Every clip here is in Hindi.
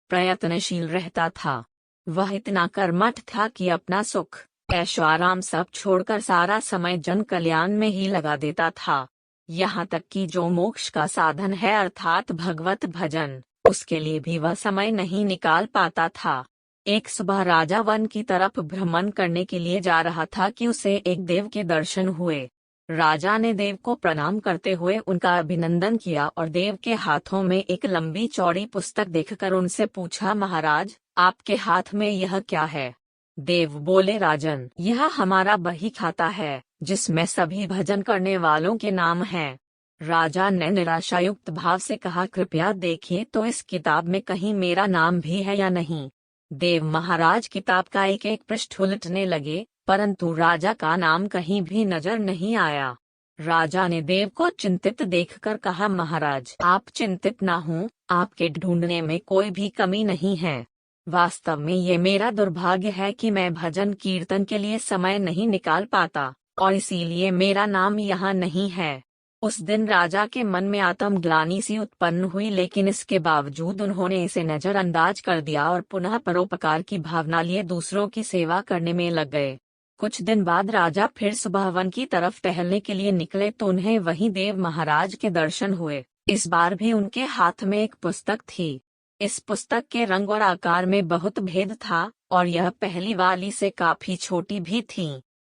प्रयत्नशील रहता था। वह इतना कर्मठ था कि अपना सुख, ऐशो आराम सब छोड़कर सारा समय जन कल्याण में ही लगा देता था। यहाँ तक कि जो मोक्ष का साधन है अर्थात भगवत भजन, उसके लिए भी वह समय नहीं निकाल पाता था। एक सुबह राजा वन की तरफ भ्रमण करने के लिए जा रहा था कि उसे एक देव के दर्शन हुए। राजा ने देव को प्रणाम करते हुए उनका अभिनंदन किया और देव के हाथों में एक लंबी चौड़ी पुस्तक देखकर उनसे पूछा, महाराज, आपके हाथ में यह क्या है? देव बोले, राजन, यह हमारा बही खाता है, जिसमें सभी भजन करने वालों के नाम हैं। राजा ने निराशायुक्त भाव से कहा, कृपया देखिए तो इस किताब में कहीं मेरा नाम भी है या नहीं। देव महाराज किताब का एक एक पृष्ठ उलटने लगे, परंतु राजा का नाम कहीं भी नजर नहीं आया। राजा ने देव को चिंतित देखकर कहा, महाराज, आप चिंतित ना हो, आपके ढूंढने में कोई भी कमी नहीं है। वास्तव में ये मेरा दुर्भाग्य है कि मैं भजन कीर्तन के लिए समय नहीं निकाल पाता, और इसीलिए मेरा नाम यहाँ नहीं है। उस दिन राजा के मन में आत्मग्लानि सी उत्पन्न हुई, लेकिन इसके बावजूद उन्होंने इसे नजरअंदाज कर दिया और पुनः परोपकार की भावना लिए दूसरों की सेवा करने में लग गए। कुछ दिन बाद राजा फिर सुबह वन की तरफ टहलने के लिए निकले तो उन्हें वहीं देव महाराज के दर्शन हुए। इस बार भी उनके हाथ में एक पुस्तक थी। इस पुस्तक के रंग और आकार में बहुत भेद था और यह पहली वाली से काफी छोटी भी थी।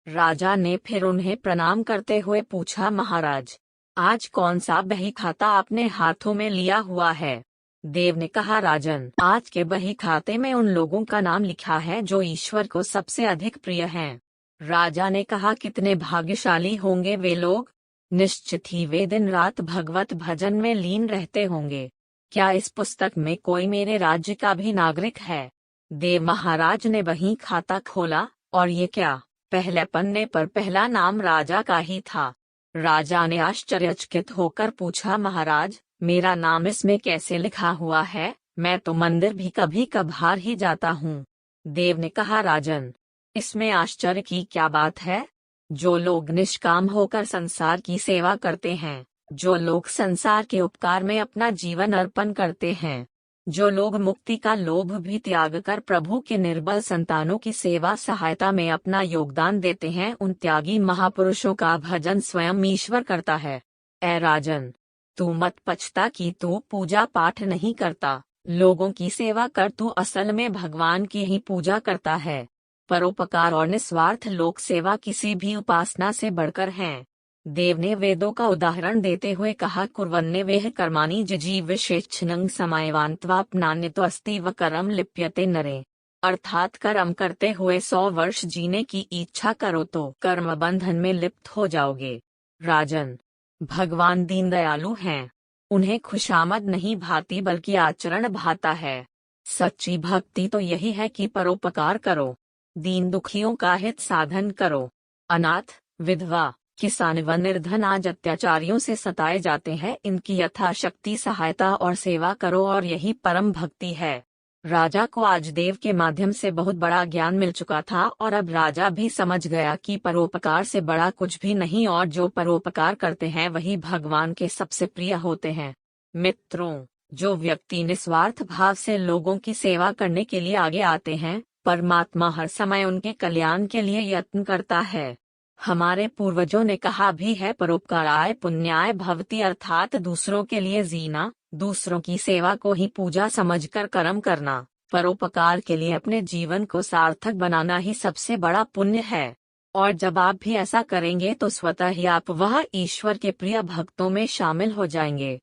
राजा ने फिर उन्हें प्रणाम करते हुए पूछा, महाराज, आज कौन सा बही खाता आपने हाथों में लिया हुआ है? देव ने कहा, राजन, आज के बही खाते में उन लोगों का नाम लिखा है जो ईश्वर को सबसे अधिक प्रिय हैं। राजा ने कहा, कितने भाग्यशाली होंगे वे लोग, निश्चित ही वे दिन रात भगवत भजन में लीन रहते होंगे। क्या इस पुस्तक में कोई मेरे राज्य का भी नागरिक है? देव महाराज ने बही खाता खोला और ये क्या, पहले पन्ने पर पहला नाम राजा का ही था। राजा ने आश्चर्यचकित होकर पूछा, महाराज, मेरा नाम इसमें कैसे लिखा हुआ है? मैं तो मंदिर भी कभी कभार ही जाता हूँ। देव ने कहा, राजन, इसमें आश्चर्य की क्या बात है? जो लोग निष्काम होकर संसार की सेवा करते हैं, जो लोग संसार के उपकार में अपना जीवन अर्पण करते हैं, जो लोग मुक्ति का लोभ भी त्याग कर प्रभु के निर्बल संतानों की सेवा सहायता में अपना योगदान देते हैं, उन त्यागी महापुरुषों का भजन स्वयं ईश्वर करता है। ऐ राजन, तू मत पछता कि तू पूजा पाठ नहीं करता, लोगों की सेवा कर, तू असल में भगवान की ही पूजा करता है। परोपकार और निस्वार्थ लोक सेवा किसी भी उपासना से बढ़कर हैं। देव ने वेदों का उदाहरण देते हुए कहा, कुर्वन्ने वेह कर्माणि जिजीविषेच्छनं समायवान्त्वापनान्यतो अस्ति व कर्म लिप्यते नरे। अर्थात कर्म करते हुए 100 वर्ष जीने की इच्छा करो तो कर्म बंधन में लिप्त हो जाओगे। राजन, भगवान दीनदयालु हैं, उन्हें खुशामद नहीं भाती बल्कि आचरण भाता है। सच्ची भक्ति तो यही है कि परोपकार करो, दीन दुखियों का हित साधन करो। अनाथ, विधवा, किसान व निर्धन आज अत्याचारियों से सताए जाते हैं, इनकी यथाशक्ति सहायता और सेवा करो और यही परम भक्ति है। राजा को आज देव के माध्यम से बहुत बड़ा ज्ञान मिल चुका था और अब राजा भी समझ गया कि परोपकार से बड़ा कुछ भी नहीं और जो परोपकार करते हैं वही भगवान के सबसे प्रिय होते हैं। मित्रों, जो व्यक्ति निस्वार्थ भाव से लोगों की सेवा करने के लिए आगे आते हैं, परमात्मा हर समय उनके कल्याण के लिए यत्न करता है। हमारे पूर्वजों ने कहा भी है, परोपकाराय पुण्याय भवति, अर्थात दूसरों के लिए जीना, दूसरों की सेवा को ही पूजा समझकर कर्म करना, परोपकार के लिए अपने जीवन को सार्थक बनाना ही सबसे बड़ा पुण्य है। और जब आप भी ऐसा करेंगे तो स्वतः ही आप वह ईश्वर के प्रिय भक्तों में शामिल हो जाएंगे।